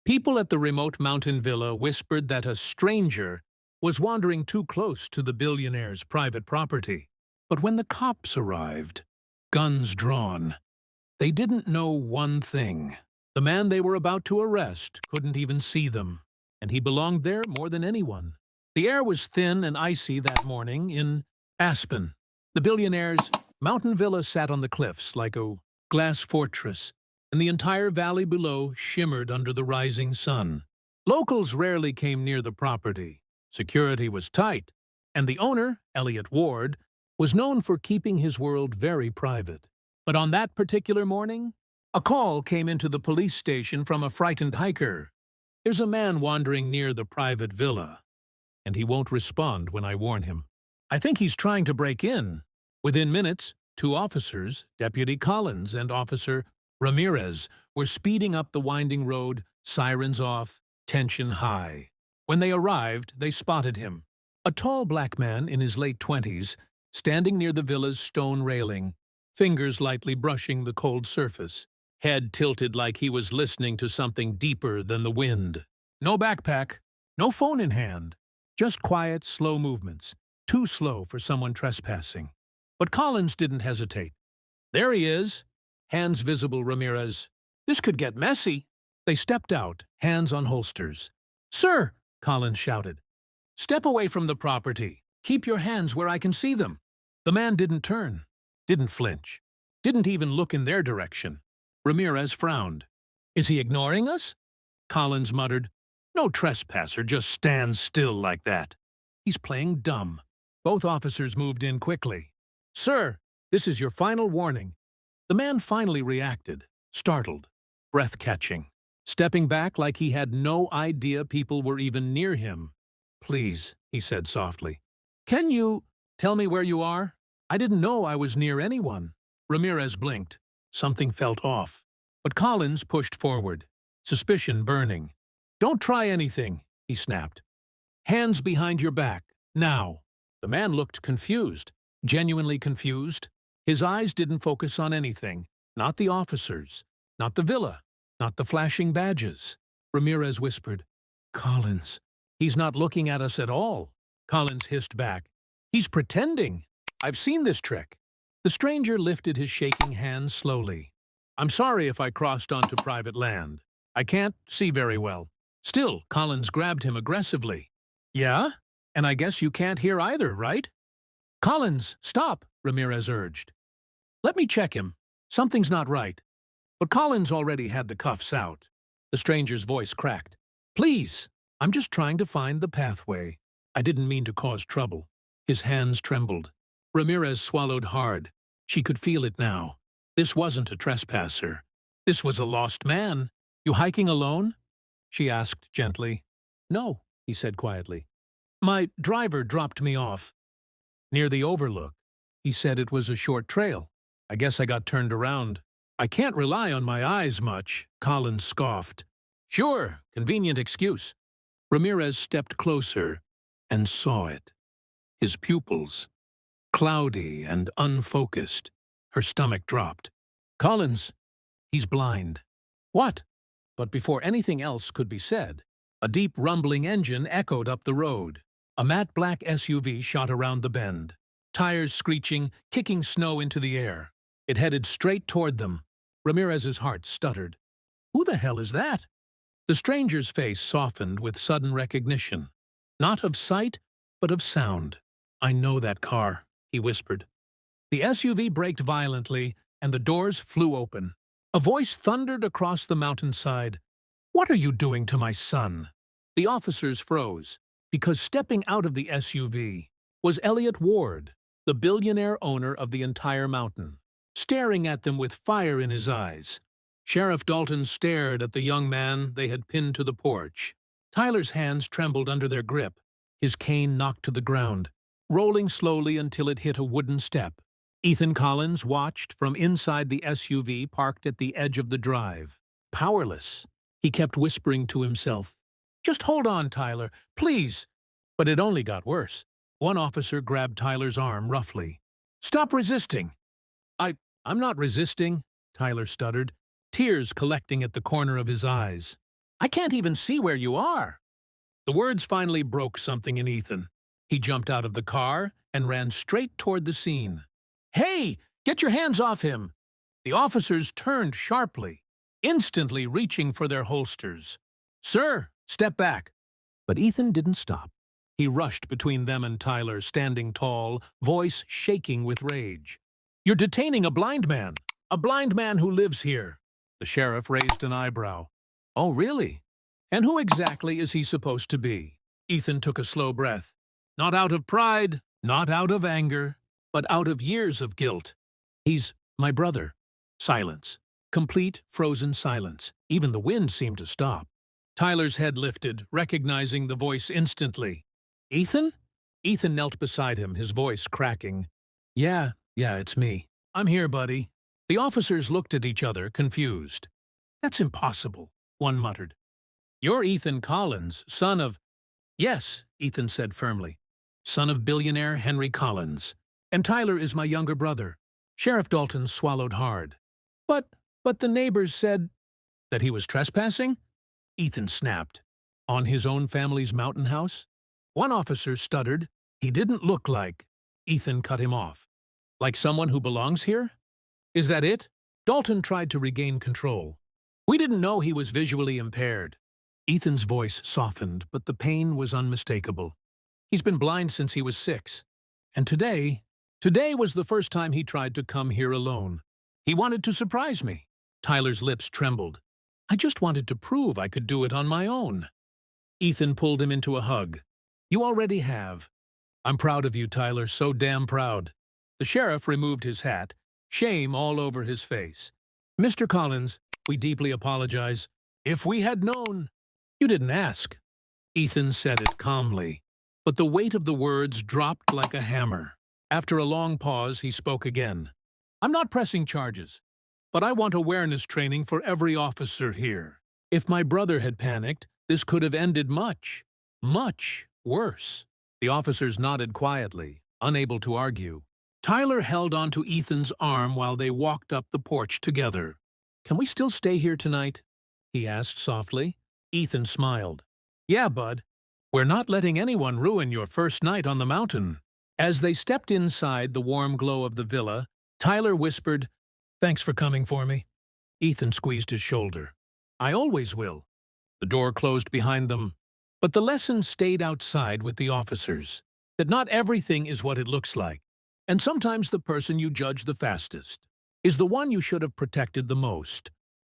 People at the remote mountain villa whispered that a stranger was wandering too close to the billionaire's private property. But when the cops arrived, guns drawn, they didn't know one thing. The man they were about to arrest couldn't even see them, and he belonged there more than anyone. The air was thin and icy that morning in Aspen. The billionaire's mountain villa sat on the cliffs like a glass fortress, and the entire valley below shimmered under the rising sun. Locals rarely came near the property. Security was tight, and the owner, Elliot Ward, was known for keeping his world very private. But on that particular morning, a call came into the police station from a frightened hiker. "There's a man wandering near the private villa, and he won't respond when I warn him. I think he's trying to break in." Within minutes, two officers, Deputy Collins and Officer Ramirez, were speeding up the winding road, sirens off, tension high. When they arrived, they spotted him. A tall black man in his late 20s, standing near the villa's stone railing, fingers lightly brushing the cold surface, head tilted like he was listening to something deeper than the wind. No backpack, no phone in hand, just quiet, slow movements, too slow for someone trespassing. But Collins didn't hesitate. "There he is, hands visible, Ramirez. This could get messy." They stepped out, hands on holsters. "Sir," Collins shouted, "step away from the property. Keep your hands where I can see them." The man didn't turn, didn't flinch, didn't even look in their direction. Ramirez frowned. "Is he ignoring us?" Collins muttered. "No trespasser just stands still like that. He's playing dumb." Both officers moved in quickly. "Sir, this is your final warning." The man finally reacted, startled, breath-catching, stepping back like he had no idea people were even near him. "Please," he said softly. "Can you tell me where you are? I didn't know I was near anyone." Ramirez blinked. Something felt off. But Collins pushed forward, suspicion burning. "Don't try anything," he snapped. "Hands behind your back, now." The man looked confused, genuinely confused. His eyes didn't focus on anything, not the officers, not the villa, not the flashing badges. Ramirez whispered, "Collins, he's not looking at us at all." Collins hissed back, "He's pretending. I've seen this trick." The stranger lifted his shaking hands slowly. "I'm sorry if I crossed onto private land. I can't see very well." Still, Collins grabbed him aggressively. "Yeah? And I guess you can't hear either, right?" "Collins, stop," Ramirez urged. "Let me check him. Something's not right." But Collins already had the cuffs out. The stranger's voice cracked. "Please, I'm just trying to find the pathway. I didn't mean to cause trouble." His hands trembled. Ramirez swallowed hard. She could feel it now. This wasn't a trespasser. This was a lost man. "You hiking alone?" she asked gently. "No," he said quietly. "My driver dropped me off near the overlook. He said it was a short trail. I guess I got turned around." "I can't rely on my eyes much," Collins scoffed. "Sure, convenient excuse." Ramirez stepped closer and saw it. His pupils, cloudy and unfocused. Her stomach dropped. "Collins, he's blind." "What?" But before anything else could be said, a deep rumbling engine echoed up the road. A matte black SUV shot around the bend, tires screeching, kicking snow into the air. It headed straight toward them. Ramirez's heart stuttered. "Who the hell is that?" The stranger's face softened with sudden recognition. Not of sight, but of sound. "I know that car," he whispered. The SUV braked violently, and the doors flew open. A voice thundered across the mountainside. "What are you doing to my son?" The officers froze, because stepping out of the SUV was Elliot Ward, the billionaire owner of the entire mountain, staring at them with fire in his eyes. Sheriff Dalton stared at the young man they had pinned to the porch. Tyler's hands trembled under their grip, his cane knocked to the ground, rolling slowly until it hit a wooden step. Ethan Collins watched from inside the SUV parked at the edge of the drive. Powerless, he kept whispering to himself, "Just hold on, Tyler, please." But it only got worse. One officer grabbed Tyler's arm roughly. "Stop resisting." I'm not resisting," Tyler stuttered, tears collecting at the corner of his eyes. I can't even see where you are." The words finally broke something in Ethan. He jumped out of the car and ran straight toward the scene. "Hey, get your hands off him!" The officers turned sharply, instantly reaching for their holsters. "Sir, step back." But Ethan didn't stop. He rushed between them and Tyler, standing tall, voice shaking with rage. "You're detaining a blind man who lives here." The sheriff raised an eyebrow. "Oh, really? And who exactly is he supposed to be?" Ethan took a slow breath. "Not out of pride, not out of anger, but out of years of guilt. He's my brother." Silence. Complete, frozen silence. Even the wind seemed to stop. Tyler's head lifted, recognizing the voice instantly. "Ethan?" Ethan knelt beside him, his voice cracking. Yeah, it's me. I'm here, buddy." The officers looked at each other, confused. "That's impossible," one muttered. "You're Ethan Collins, son of—" "Yes," Ethan said firmly. "Son of billionaire Henry Collins. And Tyler is my younger brother." Sheriff Dalton swallowed hard. But the neighbors said that he was trespassing?" Ethan snapped. "On his own family's mountain house?" One officer stuttered. "He didn't look like—" Ethan cut him off. "Like someone who belongs here? Is that it?" Dalton tried to regain control. "We didn't know he was visually impaired." Ethan's voice softened, but the pain was unmistakable. "He's been blind since he was 6. And today was the first time he tried to come here alone. He wanted to surprise me." Tyler's lips trembled. "I just wanted to prove I could do it on my own." Ethan pulled him into a hug. "You already have. I'm proud of you, Tyler, so damn proud." The sheriff removed his hat, shame all over his face. "Mr. Collins, we deeply apologize. If we had known—" "You didn't ask." Ethan said it calmly, but the weight of the words dropped like a hammer. After a long pause, he spoke again. "I'm not pressing charges, but I want awareness training for every officer here. If my brother had panicked, this could have ended much, much worse." The officers nodded quietly, unable to argue. Tyler held onto Ethan's arm while they walked up the porch together. "Can we still stay here tonight?" he asked softly. Ethan smiled. "Yeah, bud. We're not letting anyone ruin your first night on the mountain." As they stepped inside the warm glow of the villa, Tyler whispered, "Thanks for coming for me." Ethan squeezed his shoulder. "I always will." The door closed behind them. But the lesson stayed outside with the officers, that not everything is what it looks like, and sometimes the person you judge the fastest is the one you should have protected the most.